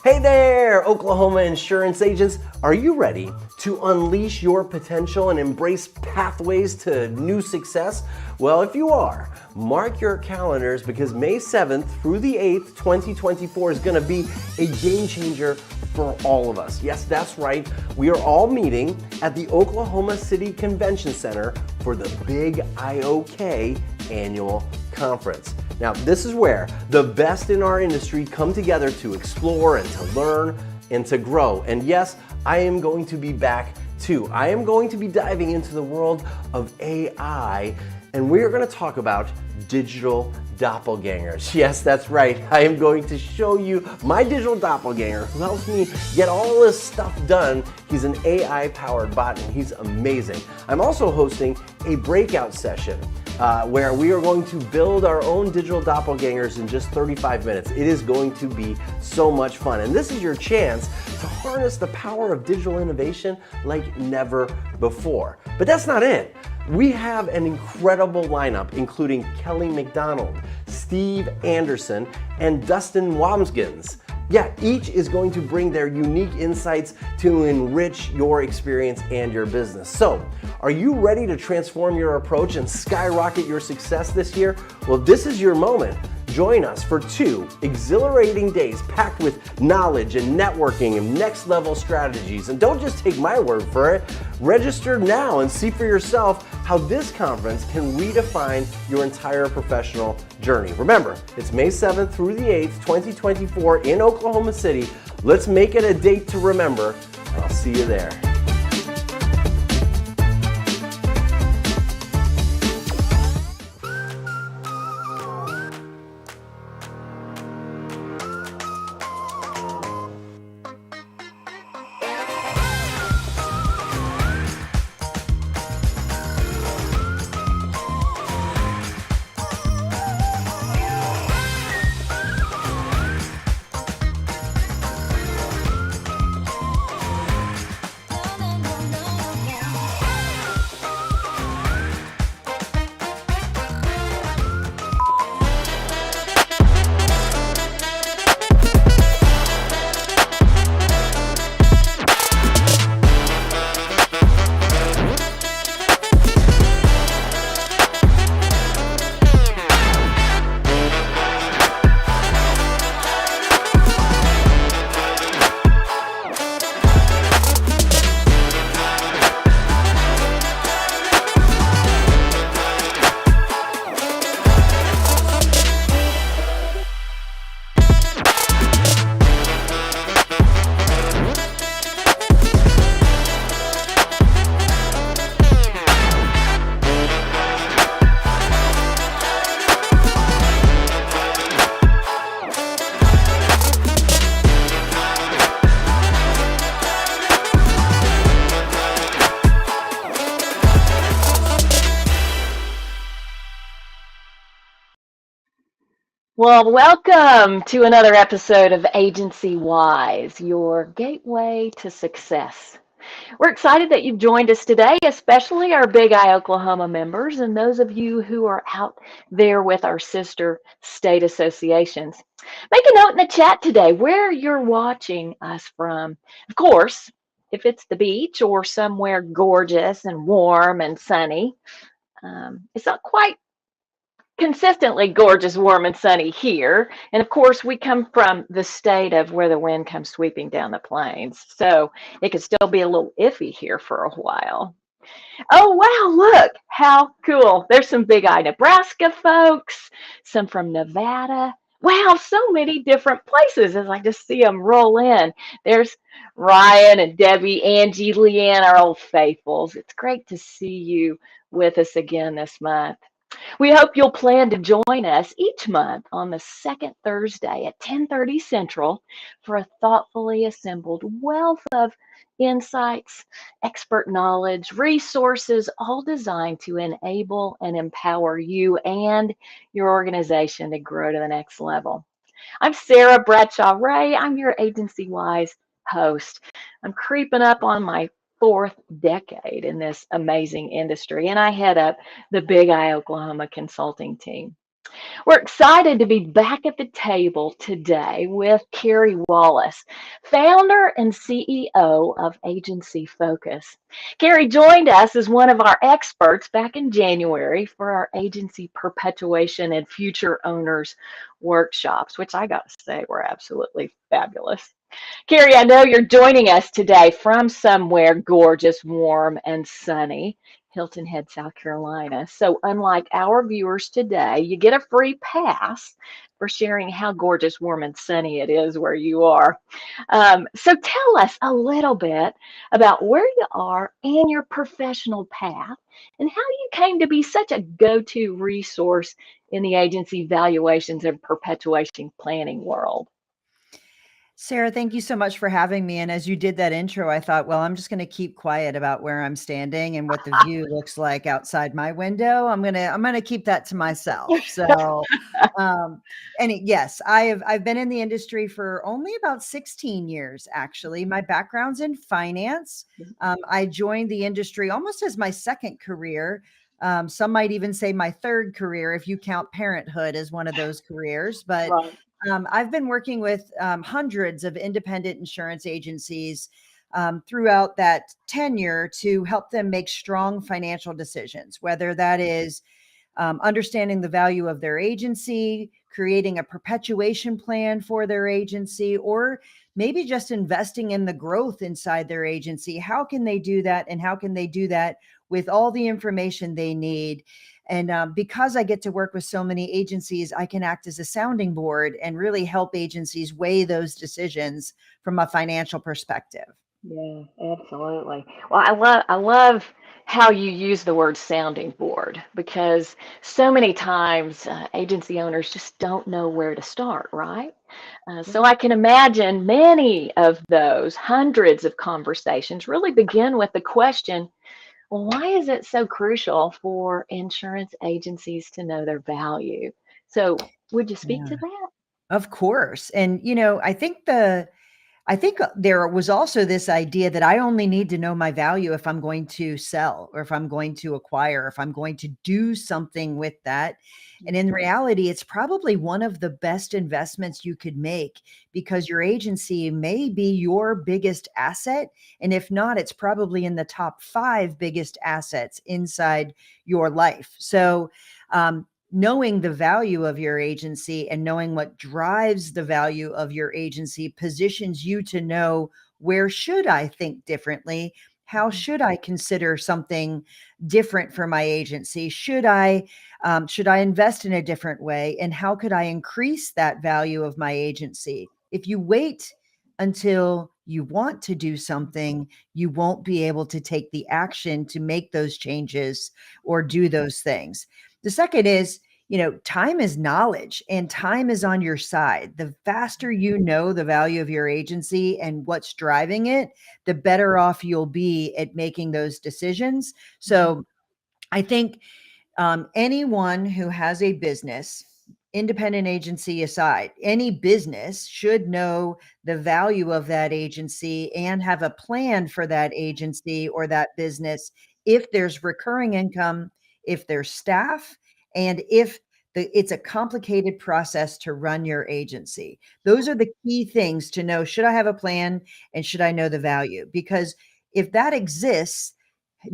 Hey there, Oklahoma insurance agents. Are you ready to unleash your potential and embrace pathways to new success? Well, if you are, mark your calendars because May 7th through the 8th, 2024 is going to be a game changer for all of us. Yes, that's right. We are all meeting at the Oklahoma City Convention Center for the Big IOK annual conference. Now, this is where the best in our industry come together to explore and to learn and to grow. And yes, I am going to be back too. I am going to be diving into the world of AI, and we are going to talk about digital doppelgangers. Yes, that's right. I am going to show you my digital doppelganger who helps me get all this stuff done. He's an AI-powered bot and he's amazing. I'm also hosting a breakout session where we are going to build our own digital doppelgangers in just 35 minutes. It is going to be so much fun. And this is your chance to harness the power of digital innovation like never before. But that's not it. We have an incredible lineup, including Kelly McDonald, Steve Anderson, and Dustin Wamsgans. Yeah, each is going to bring their unique insights to enrich your experience and your business. So, are you ready to transform your approach and skyrocket your success this year? Well, this is your moment. Join us for 2 exhilarating days packed with knowledge and networking and next level strategies. And don't just take my word for it. Register now and see for yourself how this conference can redefine your entire professional journey. Remember, it's May 7th through the 8th, 2024 in Oklahoma City. Let's make it a date to remember, and I'll see you there. Well, welcome to another episode of AgencyWise, your gateway to success. We're excited that you've joined us today, especially our Big I Oklahoma members and those of you who are out there with our sister state associations. Make a note in the chat today where you're watching us from. Of course, if it's the beach or somewhere gorgeous and warm and sunny, it's not quite consistently gorgeous, warm, and sunny here. And of course, we come from the state of where the wind comes sweeping down the plains. So it could still be a little iffy here for a while. Oh, wow, look how cool. There's some Big I Nebraska folks, some from Nevada. Wow, so many different places as I just see them roll in. There's Ryan and Debbie, Angie, Leanne, our old faithfuls. It's great to see you with us again this month. We hope you'll plan to join us each month on the second Thursday at 10:30 Central for a thoughtfully assembled wealth of insights, expert knowledge, resources, all designed to enable and empower you and your organization to grow to the next level. I'm Sarah Bradshaw Ray. I'm your AgencyWise host. I'm creeping up on my 4th decade in this amazing industry, and I head up the Big I Oklahoma consulting team. We're excited to be back at the table today with Carey Wallace, founder and CEO of Agency Focus. Carey joined us as one of our experts back in January for our agency perpetuation and future owners workshops, which I got to say were absolutely fabulous. Carey, I know you're joining us today from somewhere gorgeous, warm, and sunny, Hilton Head, South Carolina. So, unlike our viewers today, you get a free pass for sharing how gorgeous, warm, and sunny it is where you are. So, tell us a little bit about where you are and your professional path and how you came to be such a go to resource in the agency valuations and perpetuation planning world. Sarah, thank you so much for having me. And as you did that intro, I thought, well, I'm just going to keep quiet about where I'm standing and what the view looks like outside my window. I'm gonna keep that to myself. So, um, yes, I've been in the industry for only about 16 years. Actually, my background's in finance. I joined the industry almost as my second career. Some might even say my third career if you count parenthood as one of those careers, but Right. I've been working with hundreds of independent insurance agencies throughout that tenure to help them make strong financial decisions, whether that is understanding the value of their agency, creating a perpetuation plan for their agency, or maybe just investing in the growth inside their agency. How can they do that? And how can they do that with all the information they need? And because I get to work with so many agencies, I can act as a sounding board and really help agencies weigh those decisions from a financial perspective. Yeah, absolutely. Well, I love how you use the word sounding board because so many times agency owners just don't know where to start, right? So I can imagine many of those hundreds of conversations really begin with the question, well, why is it so crucial for insurance agencies to know their value? So would you speak Yeah, to that? of course. And, I think there was also this idea that I only need to know my value if I'm going to sell or if I'm going to acquire, if I'm going to do something with that. And in reality, it's probably one of the best investments you could make because your agency may be your biggest asset. And if not, it's probably in the top 5 biggest assets inside your life. So, knowing the value of your agency and knowing what drives the value of your agency positions you to know, where should I think differently? How should I consider something different for my agency? Should I invest in a different way? And how could I increase that value of my agency? If you wait until you want to do something, you won't be able to take the action to make those changes or do those things. The second is, time is knowledge and time is on your side. The faster you know the value of your agency and what's driving it, the better off you'll be at making those decisions. So I think anyone who has a business, independent agency aside, any business should know the value of that agency and have a plan for that agency or that business if there's recurring income, if there's staff, and if it's a complicated process to run your agency. Those are the key things to know. Should I have a plan and should I know the value? Because if that exists,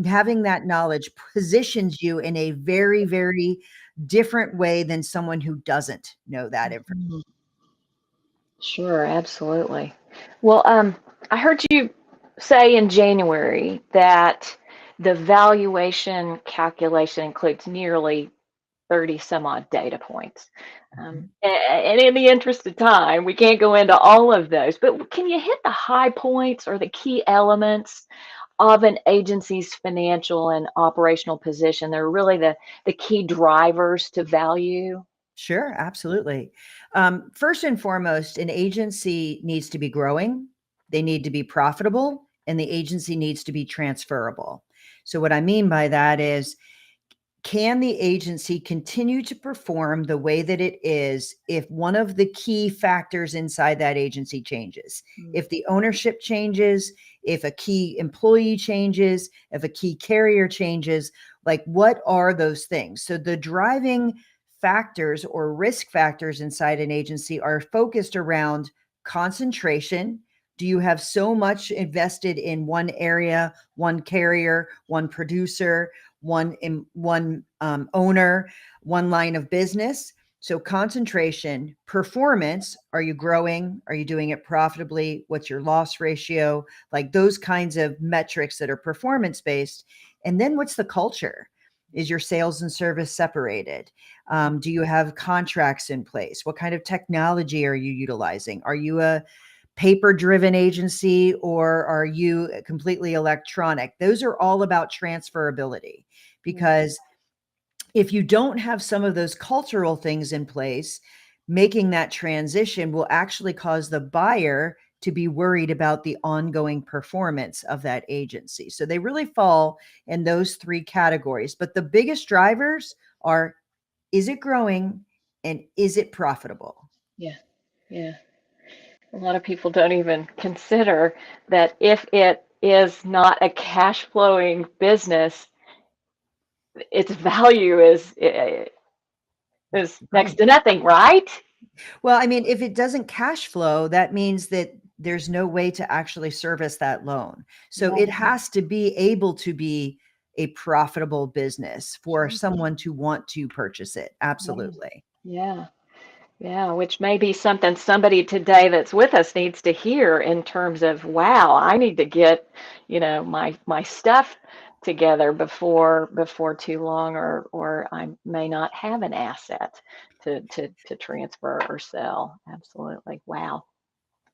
having that knowledge positions you in a very, very different way than someone who doesn't know that information. Mhm. Sure, absolutely. Well, I heard you say in January that the valuation calculation includes nearly 30 some odd data points. And in the interest of time, we can't go into all of those, but can you hit the high points or the key elements of an agency's financial and operational position? They're really the key drivers to value. Sure, absolutely. First and foremost, an agency needs to be growing, they need to be profitable, and the agency needs to be transferable. So, what I mean by that is, can the agency continue to perform the way that it is if one of the key factors inside that agency changes? If the ownership changes, if a key employee changes, if a key carrier changes, like what are those things? So the driving factors or risk factors inside an agency are focused around concentration. Do you have so much invested in one area, one carrier, one producer, one owner, one line of business? So concentration, performance, are you growing? Are you doing it profitably? What's your loss ratio? Like those kinds of metrics that are performance based. And then what's the culture? Is your sales and service separated? Do you have contracts in place? What kind of technology are you utilizing? Are you a paper-driven agency or are you completely electronic? Those are all about transferability, because if you don't have some of those cultural things in place, making that transition will actually cause the buyer to be worried about the ongoing performance of that agency. So they really fall in those three categories. But the biggest drivers are, is it growing and is it profitable? Yeah. Yeah. A lot of people don't even consider that if it is not a cash flowing business, its value is next to nothing, right? Well, I mean, if it doesn't cash flow, that means that there's no way to actually service that loan. So it has to be able to be a profitable business for someone to want to purchase it. Absolutely. Yeah. Yeah, which may be something somebody today that's with us needs to hear in terms of, wow, I need to get, my stuff together before too long, or I may not have an asset to transfer or sell. Absolutely. Wow.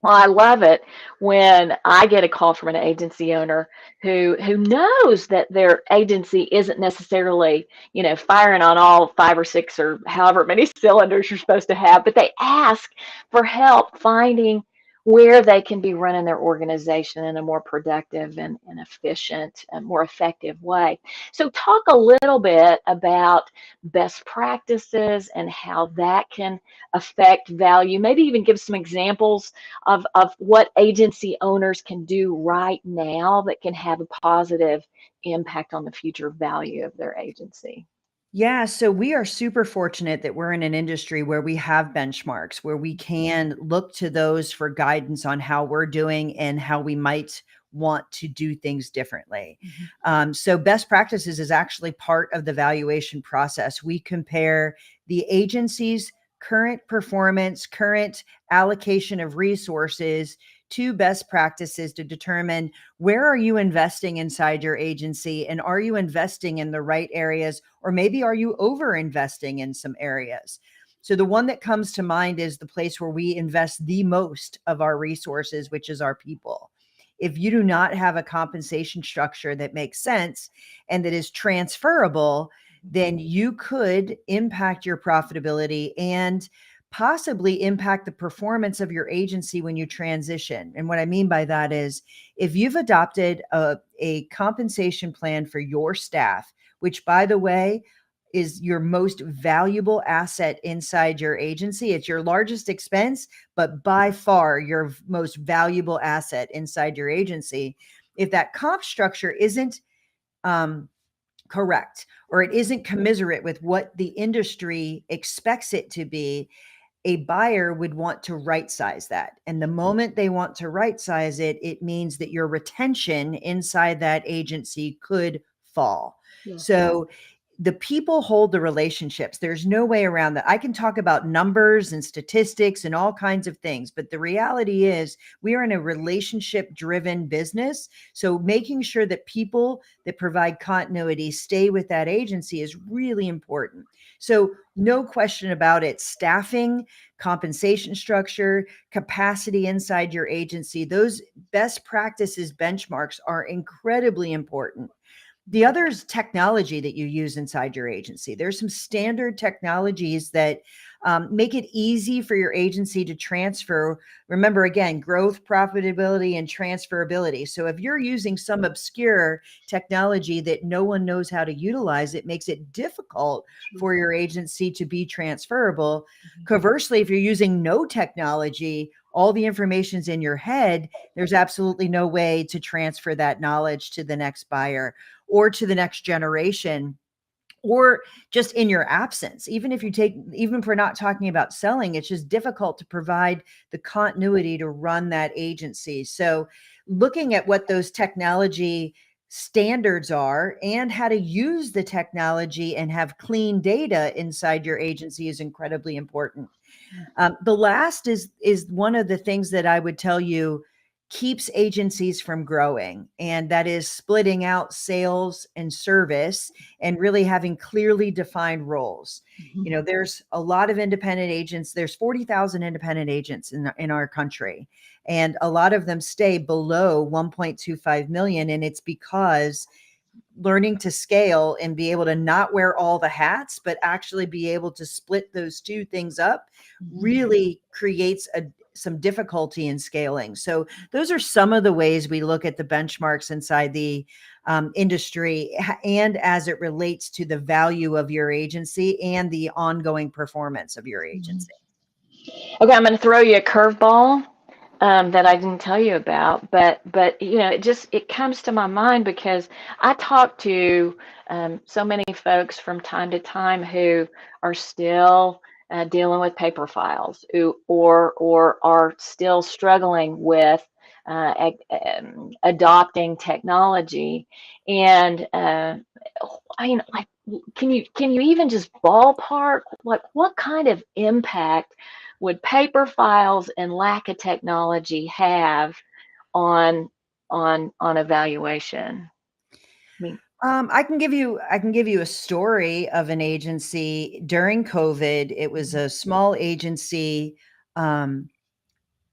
Well, I love it when I get a call from an agency owner who knows that their agency isn't necessarily, firing on all 5 or 6 or however many cylinders you're supposed to have, but they ask for help finding where they can be running their organization in a more productive and efficient and more effective way. So talk a little bit about best practices and how that can affect value. Maybe even give some examples of what agency owners can do right now that can have a positive impact on the future value of their agency. Yeah, so we are super fortunate that we're in an industry where we have benchmarks, where we can look to those for guidance on how we're doing and how we might want to do things differently. So best practices is actually part of the valuation process. We compare the agency's current performance, current allocation of resources to best practices to determine, where are you investing inside your agency, and are you investing in the right areas, or maybe are you over investing in some areas? So the one that comes to mind is the place where we invest the most of our resources, which is our people. If you do not have a compensation structure that makes sense and that is transferable, then you could impact your profitability and possibly impact the performance of your agency when you transition. And what I mean by that is, if you've adopted a compensation plan for your staff, which, by the way, is your most valuable asset inside your agency. It's your largest expense, but by far your most valuable asset inside your agency. If that comp structure isn't correct, or it isn't commensurate with what the industry expects it to be, a buyer would want to right size that. And the moment they want to right size it, it means that your retention inside that agency could fall. Yeah. So the people hold the relationships. There's no way around that. I can talk about numbers and statistics and all kinds of things, but the reality is we are in a relationship driven business. So making sure that people that provide continuity stay with that agency is really important. So no question about it, staffing, compensation structure, capacity inside your agency, those best practices benchmarks are incredibly important. The other is technology that you use inside your agency. There's some standard technologies that make it easy for your agency to transfer. Remember, again, growth, profitability, and transferability. So if you're using some obscure technology that no one knows how to utilize, it makes it difficult for your agency to be transferable. Conversely, if you're using no technology, all the information's in your head, there's absolutely no way to transfer that knowledge to the next buyer or to the next generation or just in your absence. Even if we're not talking about selling, it's just difficult to provide the continuity to run that agency. So looking at what those technology standards are and how to use the technology and have clean data inside your agency is incredibly important. The last is one of the things that I would tell you keeps agencies from growing, and that is splitting out sales and service and really having clearly defined roles. You know, there's a lot of independent agents. There's 40,000 independent agents in our country, and a lot of them stay below 1.25 million, and it's because learning to scale and be able to not wear all the hats, but actually be able to split those two things up really creates some difficulty in scaling. So those are some of the ways we look at the benchmarks inside the industry, and as it relates to the value of your agency and the ongoing performance of your agency. Okay, I'm going to throw you a curveball that I didn't tell you about, but you know, it comes to my mind because I talk to so many folks from time to time who are still dealing with paper files, or are still struggling with adopting technology, and I mean, like, can you even just ballpark like what kind of impact would paper files and lack of technology have on evaluation? I mean, I can give you a story of an agency during COVID. It was a small agency. Um,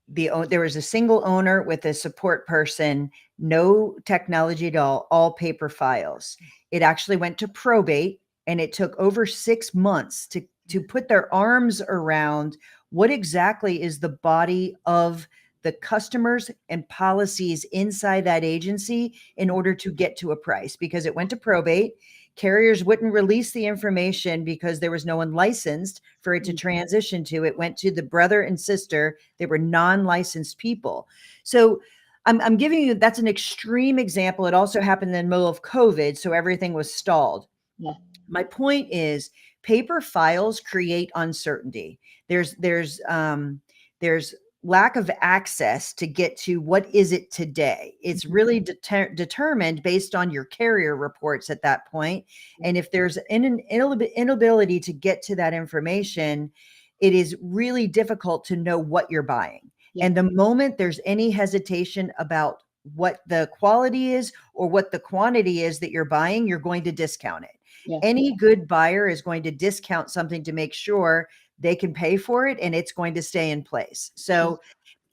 there was a single owner with a support person, no technology at all paper files. It actually went to probate, and it took over 6 months to put their arms around what exactly is the body of the customers and policies inside that agency in order to get to a price, because it went to probate. Carriers wouldn't release the information because there was no one licensed for it to transition to. It went to the brother and sister. They were non-licensed people. So I'm giving you, that's an extreme example. It also happened in the middle of COVID, so everything was stalled. yeah, My point is, paper files create uncertainty. There's lack of access to get to what is it today. It's really determined based on your carrier reports at that point. And if there's an inability to get to that information, it is really difficult to know what you're buying. Yeah. And the moment there's any hesitation about what the quality is or what the quantity is that you're buying, you're going to discount it. Yeah. Any good buyer is going to discount something to make sure they can pay for it and it's going to stay in place. So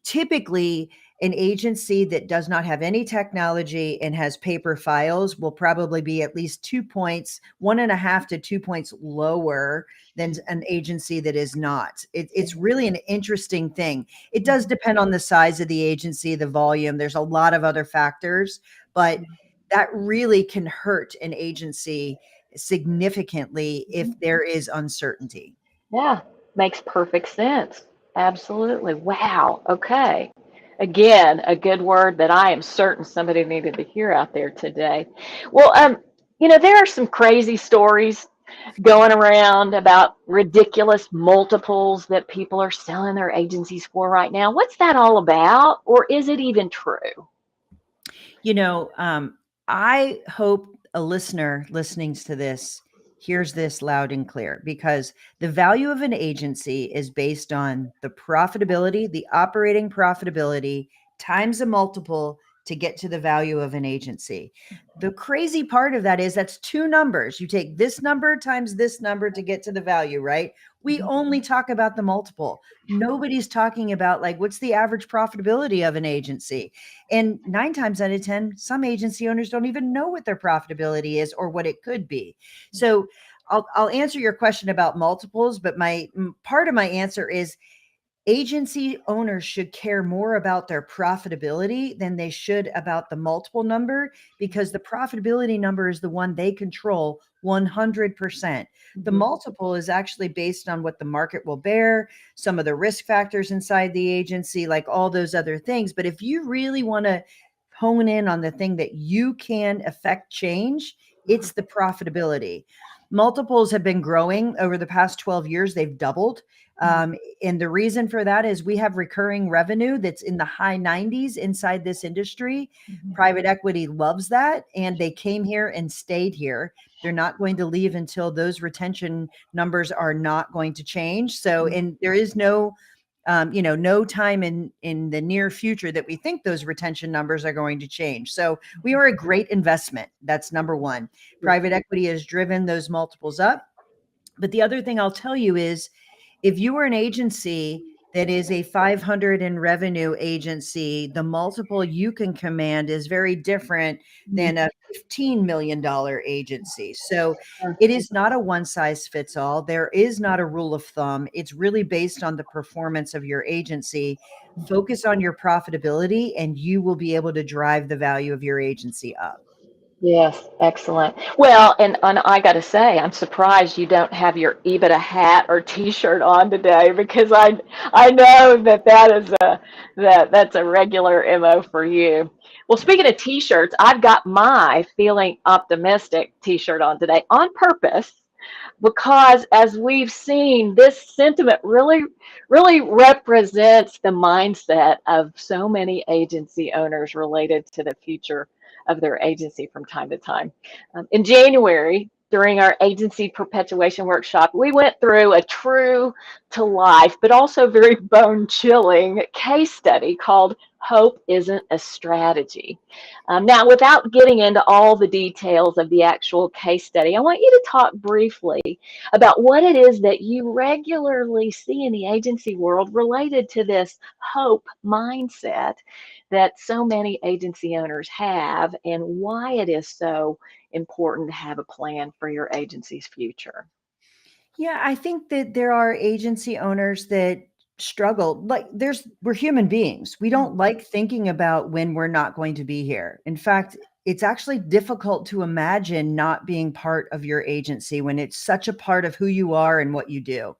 typically, an agency that does not have any technology and has paper files will probably be at least 2 points, 1.5 to 2 points lower than an agency that is not. It's really an interesting thing. It does depend on the size of the agency, the volume. There's a lot of other factors, but that really can hurt an agency significantly if there is uncertainty. Yeah, makes perfect sense. Absolutely. Wow. Okay. Again, a good word that I am certain somebody needed to hear out there today. Well, you know, there are some crazy stories going around about ridiculous multiples that people are selling their agencies for right now. What's that all about? Or is it even true? You know, I hope a listener listening to this hears this loud and clear, because the value of an agency is based on the profitability, the operating profitability times a multiple to get to the value of an agency. The crazy part of that is that's two numbers. You take this number times this number to get to the value, right? We only talk about the multiple. Nobody's talking about like what's the average profitability of an agency. And 9 times out of 10, some agency owners don't even know what their profitability is or what it could be. So I'll answer your question about multiples, but part of my answer is agency owners should care more about their profitability than they should about the multiple number, because the profitability number is the one they control 100%. The multiple is actually based on what the market will bear, some of the risk factors inside the agency, like all those other things. But if you really want to hone in on the thing that you can affect change, it's the profitability. Multiples have been growing over the past 12 years. They've doubled. And the reason for that is we have recurring revenue that's in the high 90s inside this industry. Private equity loves that. And they came here and stayed here. They're not going to leave until those retention numbers are not going to change. So, and there is no no time in the near future that we think those retention numbers are going to change. So we are a great investment. That's number one. Private equity has driven those multiples up. But the other thing I'll tell you is, if you are an agency that is a 500 in revenue agency, the multiple you can command is very different than a $15 million agency. So it is not a one size fits all. There is not a rule of thumb. It's really based on the performance of your agency. Focus on your profitability and you will be able to drive the value of your agency up. Yes, excellent. Well, and I got to say, I'm surprised you don't have your EBITDA hat or T-shirt on today, because I know that's a regular MO for you. Well, speaking of T-shirts, I've got my Feeling Optimistic T-shirt on today on purpose, because as we've seen, this sentiment really represents the mindset of so many agency owners related to the future of their agency from time to time. In January, during our agency perpetuation workshop, we went through a true to life, but also very bone chilling case study called Hope Isn't a Strategy. Now, without getting into all the details of the actual case study, I want you to talk briefly about what it is that you regularly see in the agency world related to this hope mindset that so many agency owners have, and why it is so important to have a plan for your agency's future. Yeah, I think that there are agency owners that struggle. Like we're human beings. We don't like thinking about when we're not going to be here. In fact, it's actually difficult to imagine not being part of your agency when it's such a part of who you are and what you do.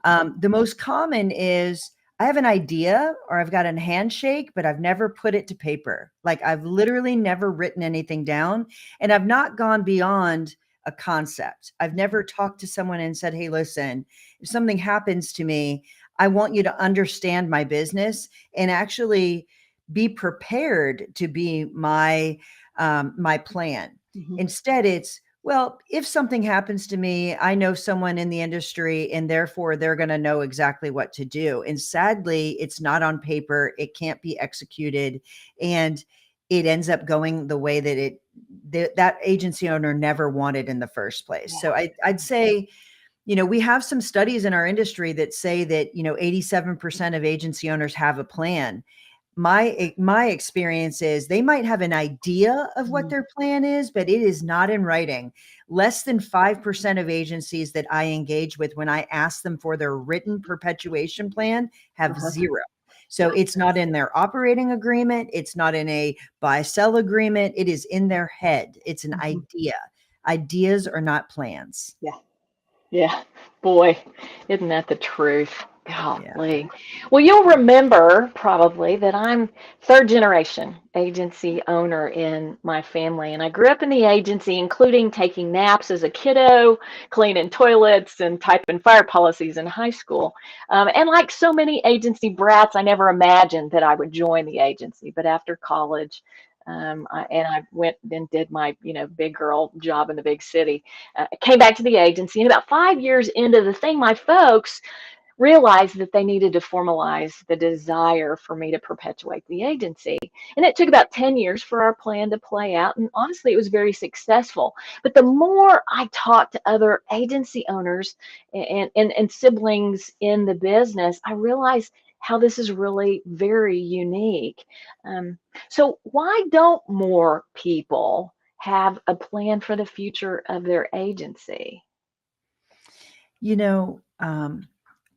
The most common is, I have an idea or I've got a handshake, but I've never put it to paper. Like I've literally never written anything down, and I've not gone beyond a concept. I've never talked to someone and said, hey, listen, if something happens to me, I want you to understand my business and actually be prepared to be my plan. Instead, it's, well, if something happens to me, I know someone in the industry and therefore they're going to know exactly what to do. And sadly, it's not on paper. It can't be executed. And it ends up going the way that that agency owner never wanted in the first place. So I'd say, we have some studies in our industry that say that, 87% of agency owners have a plan. My experience is they might have an idea of what their plan is, but it is not in writing. Less than 5% of agencies that I engage with, when I ask them for their written perpetuation plan, have zero. So it's not in their operating agreement. It's not in a buy-sell agreement. It is in their head. It's an idea. Ideas are not plans. Yeah, boy, isn't that the truth? Golly. Well, you'll remember probably that I'm third generation agency owner in my family. And I grew up in the agency, including taking naps as a kiddo, cleaning toilets, and typing fire policies in high school. And like so many agency brats, I never imagined that I would join the agency. But after college, I went and did my, big girl job in the big city. Came back to the agency, and about 5 years into the thing, my folks realized that they needed to formalize the desire for me to perpetuate the agency. And it took about 10 years for our plan to play out. And honestly, it was very successful. But the more I talked to other agency owners and siblings in the business, I realized how this is really very unique. So why don't more people have a plan for the future of their agency?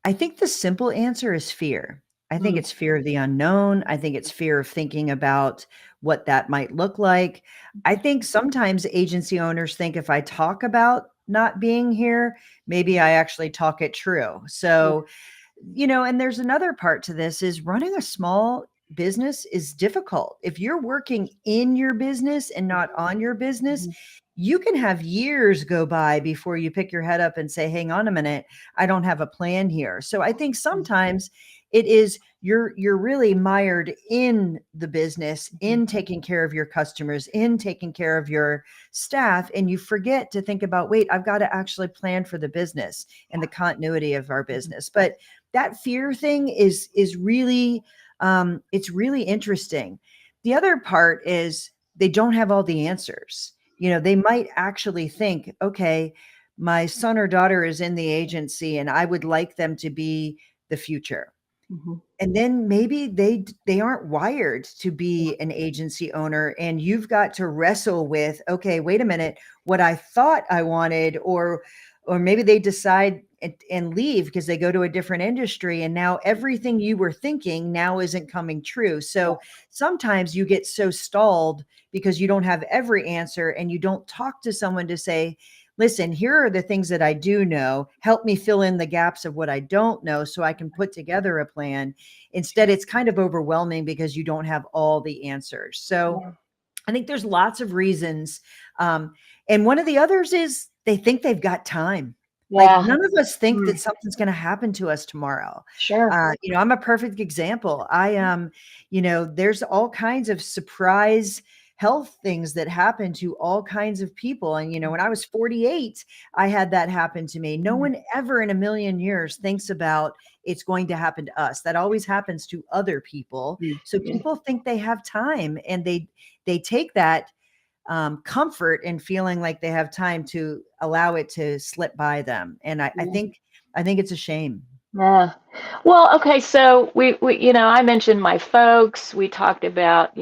I think the simple answer is fear. I think it's fear of the unknown. I think it's fear of thinking about what that might look like. I think sometimes agency owners think if I talk about not being here, maybe I actually talk it true. So, and there's another part to this, is running a small business is difficult. If you're working in your business and not on your business, you can have years go by before you pick your head up and say, hang on a minute, I don't have a plan here. So I think sometimes it is you're really mired in the business, in taking care of your customers, in taking care of your staff, and you forget to think about, wait, I've got to actually plan for the business and the continuity of our business. But that fear thing is really it's really interesting. The other part is they don't have all the answers. They might actually think, okay, my son or daughter is in the agency and I would like them to be the future. Mhm. And then maybe they aren't wired to be an agency owner, and you've got to wrestle with, okay, wait a minute, what I thought I wanted, or maybe they decide and leave because they go to a different industry, and now everything you were thinking now isn't coming true. So sometimes you get so stalled because you don't have every answer, and you don't talk to someone to say, listen, here are the things that I do know. Help me fill in the gaps of what I don't know so I can put together a plan. Instead, it's kind of overwhelming because you don't have all the answers. So I think there's lots of reasons. And one of the others is they think they've got time. Like, Yeah. none of us think that Mm. something's going to happen to us tomorrow. Sure. I'm a perfect example. There's all kinds of surprise health things that happen to all kinds of people. And, when I was 48, I had that happen to me. No one ever in a million years thinks about it's going to happen to us. That always happens to other people. So people think they have time, and they take that comfort in feeling like they have time to allow it to slip by them. And I think it's a shame. Yeah. Well, okay, so I mentioned my folks. We talked about,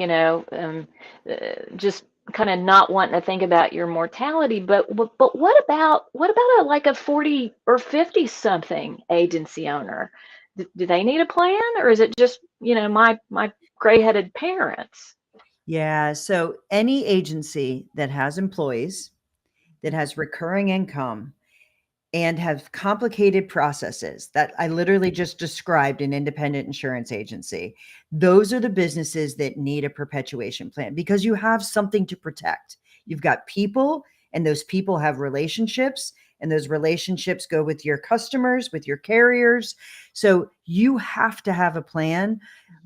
just kind of not wanting to think about your mortality, but what about a 40 or 50 something agency owner? Do they need a plan, or is it just, my gray-headed parents? Yeah. So any agency that has employees, that has recurring income, and have complicated processes that I literally just described, an independent insurance agency, those are the businesses that need a perpetuation plan, because you have something to protect. You've got people, and those people have relationships, and those relationships go with your customers, with your carriers. So you have to have a plan,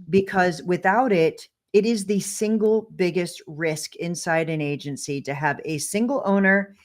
because without it, it is the single biggest risk inside an agency to have a single owner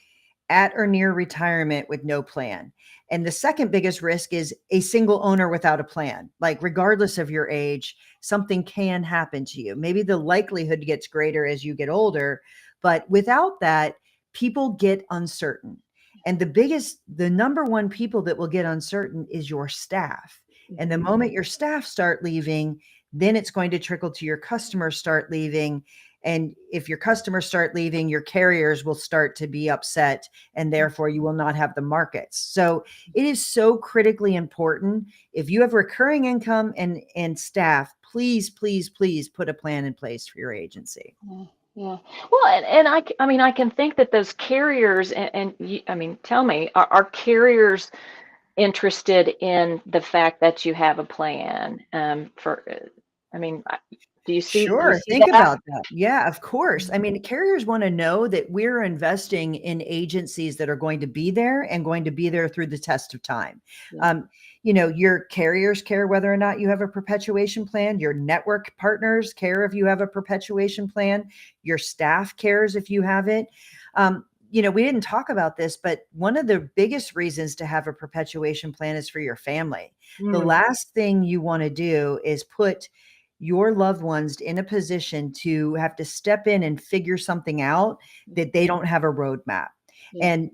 at or near retirement with no plan. And the second biggest risk is a single owner without a plan. Like, regardless of your age, something can happen to you. Maybe the likelihood gets greater as you get older, but without that, people get uncertain. And the number one people that will get uncertain is your staff. And the moment your staff start leaving, then it's going to trickle to your customers start leaving. And if your customers start leaving, your carriers will start to be upset, and therefore you will not have the markets. So it is so critically important. If you have recurring income and staff, please, please, please put a plan in place for your agency. Yeah. Well, and I can think that those carriers, tell me, are carriers interested in the fact that you have a plan? I mean, do you Sure. see Think that? about that. Yeah, of course. I mean, carriers want to know that we're investing in agencies that are going to be there and going to be there through the test of time. Yeah. Your carriers care whether or not you have a perpetuation plan. Your network partners care if you have a perpetuation plan. Your staff cares if you have it. We didn't talk about this, but one of the biggest reasons to have a perpetuation plan is for your family. The Mm, last thing you want to do is put your loved ones in a position to have to step in and figure something out that they don't have a roadmap. yeah. And,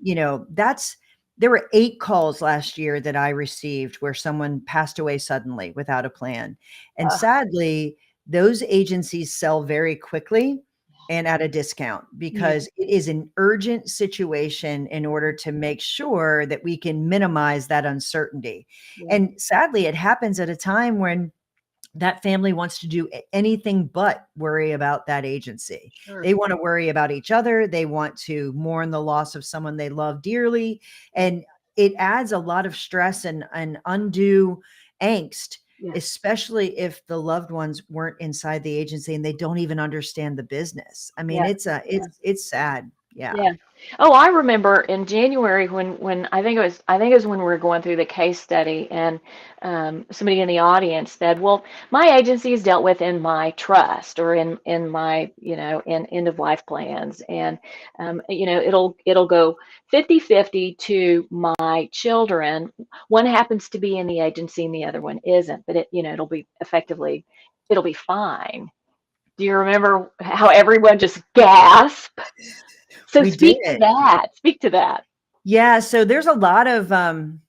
there were 8 calls last year that I received where someone passed away suddenly without a plan. And Uh, sadly, those agencies sell very quickly and at a discount, mm, because it is an urgent situation in order to make sure that we can minimize that uncertainty. yeah. And sadly, it happens at a time when that family wants to do anything but worry about that agency. Sure. They want to worry about each other. They want to mourn the loss of someone they love dearly. And it adds a lot of stress and undue angst, Yeah. especially if the loved ones weren't inside the agency and they don't even understand the business. I mean, Yeah. it's sad. Yeah. Yeah. Oh, I remember in January when I think it was when we were going through the case study, and somebody in the audience said, "Well, my agency is dealt with in my trust or in my in end of life plans, and it'll go 50-50 to my children. One happens to be in the agency and the other one isn't, but it'll be fine." Do you remember how everyone just gasped? So We did. speak to that. Speak to that. Yeah, so there's a lot around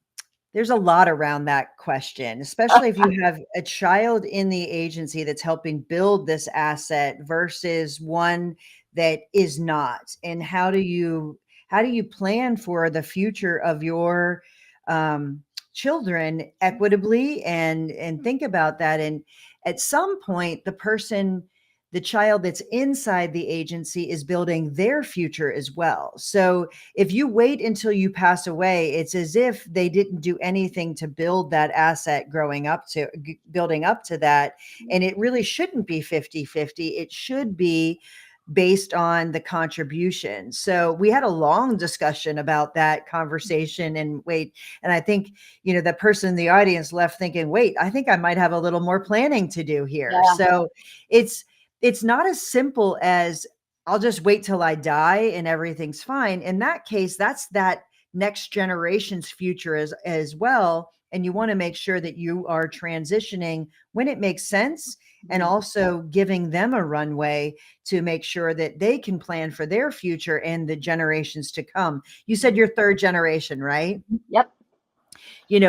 that question, especially if you have a child in the agency that's helping build this asset versus one that is not. And how do you plan for the future of your children equitably and think about that? And at some point, the child that's inside the agency is building their future as well. So if you wait until you pass away, it's as if they didn't do anything to build that asset building up to that. And it really shouldn't be 50-50. It should be based on the contribution. So we had a long discussion about that conversation and I think, the person in the audience left thinking, wait, I think I might have a little more planning to do here. Yeah. So it's not as simple as I'll just wait till I die and everything's fine. In that case, that's that next generation's future as well. And you want to make sure that you are transitioning when it makes sense and also giving them a runway to make sure that they can plan for their future and the generations to come. You said you're third generation, right? Yep.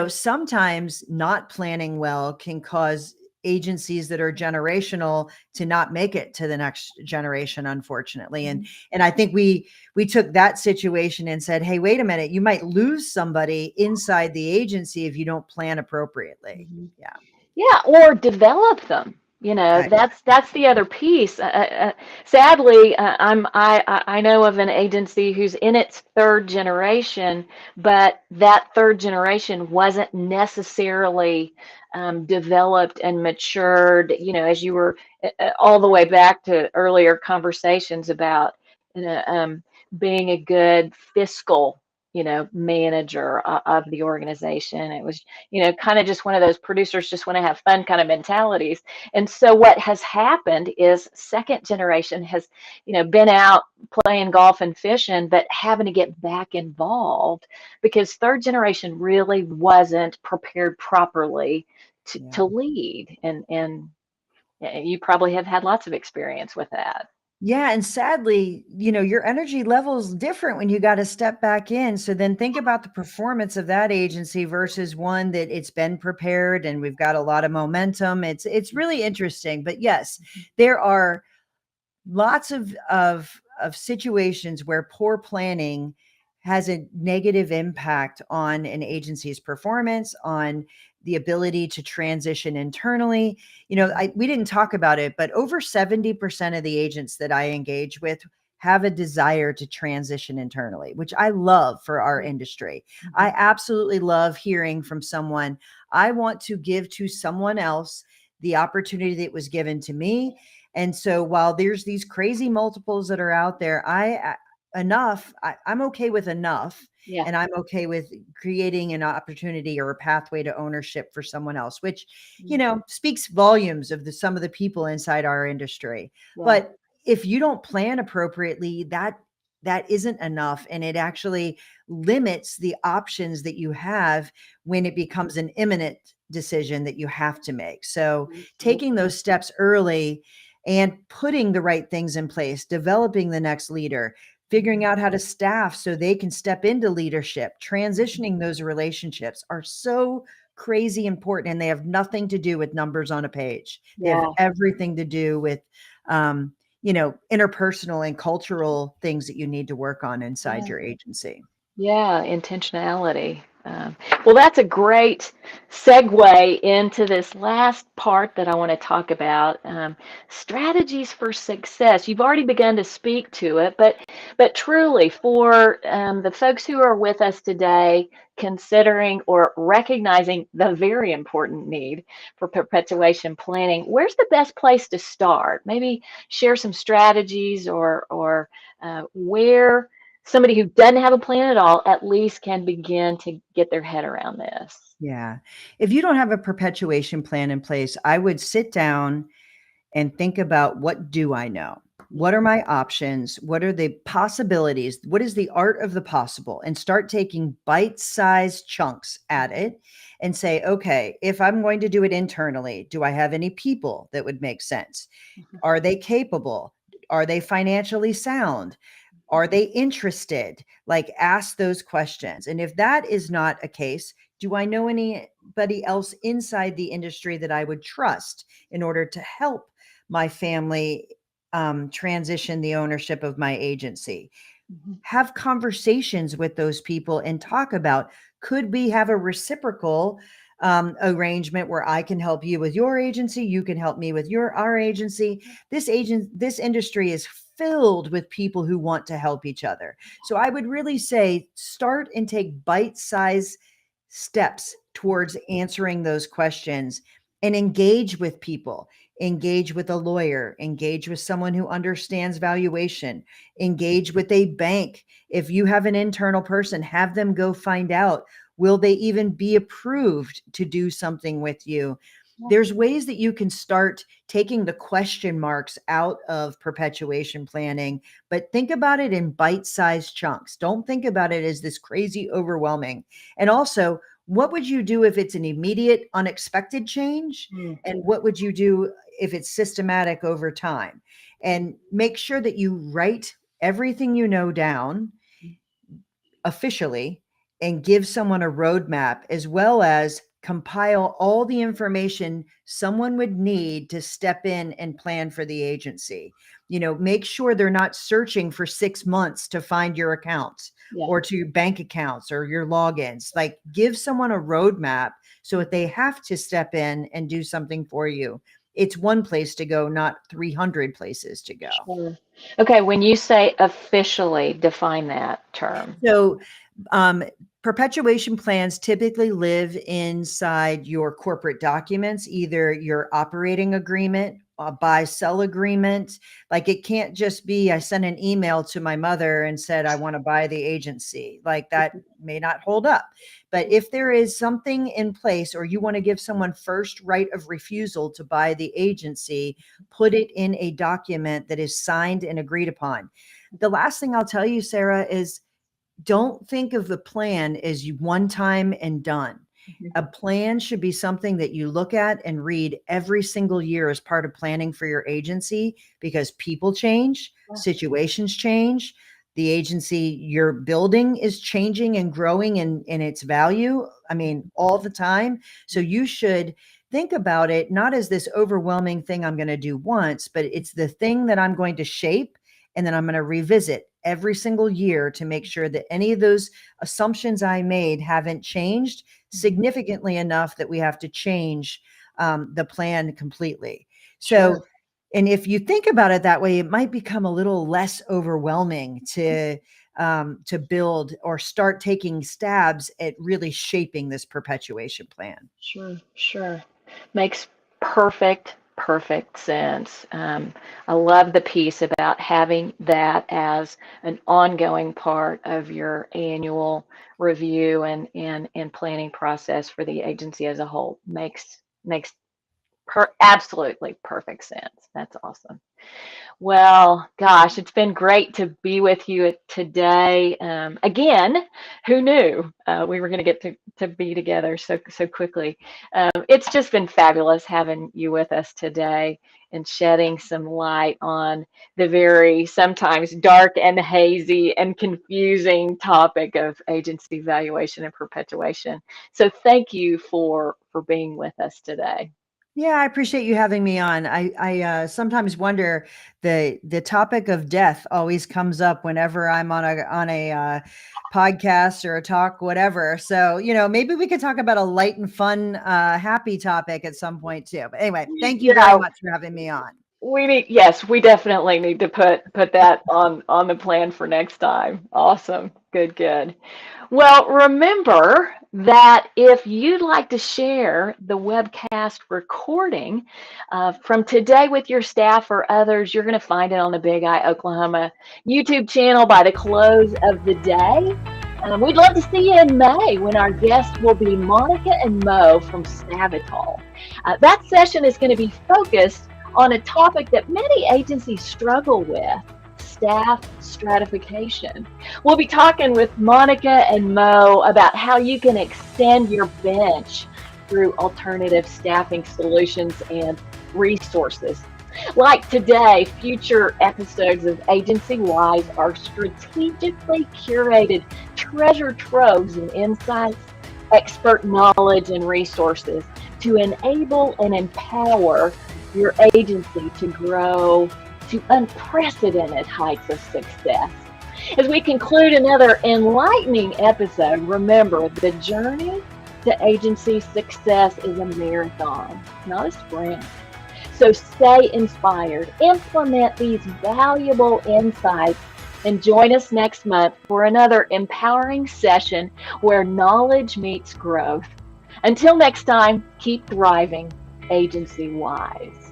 Sometimes not planning well can cause agencies that are generational to not make it to the next generation, unfortunately. And I think we took that situation and said, hey, wait a minute, you might lose somebody inside the agency if you don't plan appropriately. Yeah. Yeah, or develop them. Right. That's the other piece. Sadly, I know of an agency who's in its third generation, but that third generation wasn't necessarily developed and matured. As you were all the way back to earlier conversations about you know, um, being a good fiscal manager of the organization. It was kind of just one of those producers just want to have fun kind of mentalities. And so what has happened is second generation has, been out playing golf and fishing, but having to get back involved because third generation really wasn't prepared properly Yeah. to lead. And you probably have had lots of experience with that. Yeah, and sadly, your energy level is different when you got to step back in. So then think about the performance of that agency versus one that it's been prepared and we've got a lot of momentum. It's really interesting. But yes, there are lots of situations where poor planning has a negative impact on an agency's performance, on the ability to transition internally. We didn't talk about it, but over 70% of the agents that I engage with have a desire to transition internally, which I love for our industry. I absolutely love hearing from someone. I want to give to someone else the opportunity that was given to me. And so while there's these crazy multiples that are out there, I'm okay with enough. Yeah. And I'm okay with creating an opportunity or a pathway to ownership for someone else, which, speaks volumes of some of the people inside our industry. Yeah. But if you don't plan appropriately, that isn't enough. And it actually limits the options that you have when it becomes an imminent decision that you have to make. So taking those steps early and putting the right things in place, developing the next leader, figuring out how to staff so they can step into leadership, transitioning those relationships are so crazy important. And they have nothing to do with numbers on a page. They have everything to do with, interpersonal and cultural things that you need to work on inside your agency. Yeah, intentionality. Well, that's a great segue into this last part that I want to talk about, strategies for success. You've already begun to speak to it, but truly for the folks who are with us today, considering or recognizing the very important need for perpetuation planning, where's the best place to start? Maybe share some strategies or where somebody who doesn't have a plan at all at least can begin to get their head around this. Yeah. If you don't have a perpetuation plan in place, I would sit down and think about, what do I know? What are my options? What are the possibilities? What is the art of the possible? And start taking bite-sized chunks at it and say, okay, if I'm going to do it internally, do I have any people that would make sense? Are they capable? Are they financially sound? Are they interested? Like, ask those questions. And if that is not a case, do I know anybody else inside the industry that I would trust in order to help my family transition the ownership of my agency? Have conversations with those people and talk about, could we have a reciprocal arrangement where I can help you with your agency, you can help me with our agency. This industry is filled with people who want to help each other. So I would really say, start and take bite-sized steps towards answering those questions, and engage with people. Engage with a lawyer, engage with someone who understands valuation, engage with a bank. If you have an internal person, have them go find out, will they even be approved to do something with you? There's ways that you can start taking the question marks out of perpetuation planning, but think about it in bite-sized chunks. Don't think about it as this crazy overwhelming. And also, what would you do if it's an immediate, unexpected change? And what would you do if it's systematic over time? And make sure that you write everything you know down officially and give someone a roadmap, as well as compile all the information someone would need to step in and plan for the agency. Make sure they're not searching for 6 months to find your accounts or to your bank accounts or your logins. Like, give someone a roadmap so if they have to step in and do something for you, it's one place to go, not 300 places to go. Sure. Okay, when you say officially, define that term. So, perpetuation plans typically live inside your corporate documents, either your operating agreement, a buy-sell agreement. Like, it can't just be, I sent an email to my mother and said, I want to buy the agency. Like, that may not hold up. But if there is something in place, or you want to give someone first right of refusal to buy the agency, put it in a document that is signed and agreed upon. The last thing I'll tell you, Sarah, is don't think of the plan as one time and done. A plan should be something that you look at and read every single year as part of planning for your agency, because people change, situations change. The agency you're building is changing and growing in its value. I mean, all the time. So you should think about it not as this overwhelming thing I'm going to do once, but it's the thing that I'm going to shape, and then I'm going to revisit every single year to make sure that any of those assumptions I made haven't changed significantly enough that we have to change the plan completely. So, and if you think about it that way, it might become a little less overwhelming to build or start taking stabs at really shaping this perpetuation plan. Sure. Makes perfect sense. I love the piece about having that as an ongoing part of your annual review and planning process for the agency as a whole. Makes absolutely perfect sense. That's awesome. Well, gosh, it's been great to be with you today. Again, who knew we were going to get to be together so quickly? It's just been fabulous having you with us today and shedding some light on the very sometimes dark and hazy and confusing topic of agency valuation and perpetuation. So thank you for being with us today. Yeah, I appreciate you having me on. I sometimes wonder, the topic of death always comes up whenever I'm on a podcast or a talk, whatever. So, maybe we could talk about a light and fun, happy topic at some point too. But anyway, thank you very Yeah, much for having me on. yes, we definitely need to put that on the plan for next time. Awesome. Good, good. Well, remember that if you'd like to share the webcast recording from today with your staff or others, you're going to find it on the Big Eye Oklahoma YouTube channel by the close of the day. We'd love to see you in May when our guests will be Monica and Mo from Savital. That session is going to be focused on a topic that many agencies struggle with: staff stratification. We'll be talking with Monica and Mo about how you can extend your bench through alternative staffing solutions and resources. Like today, future episodes of AgencyWise are strategically curated treasure troves and insights, expert knowledge, and resources to enable and empower your agency to grow to unprecedented heights of success. As we conclude another enlightening episode, remember the journey to agency success is a marathon, not a sprint. So stay inspired, implement these valuable insights, and join us next month for another empowering session where knowledge meets growth. Until next time, keep thriving agency-wise.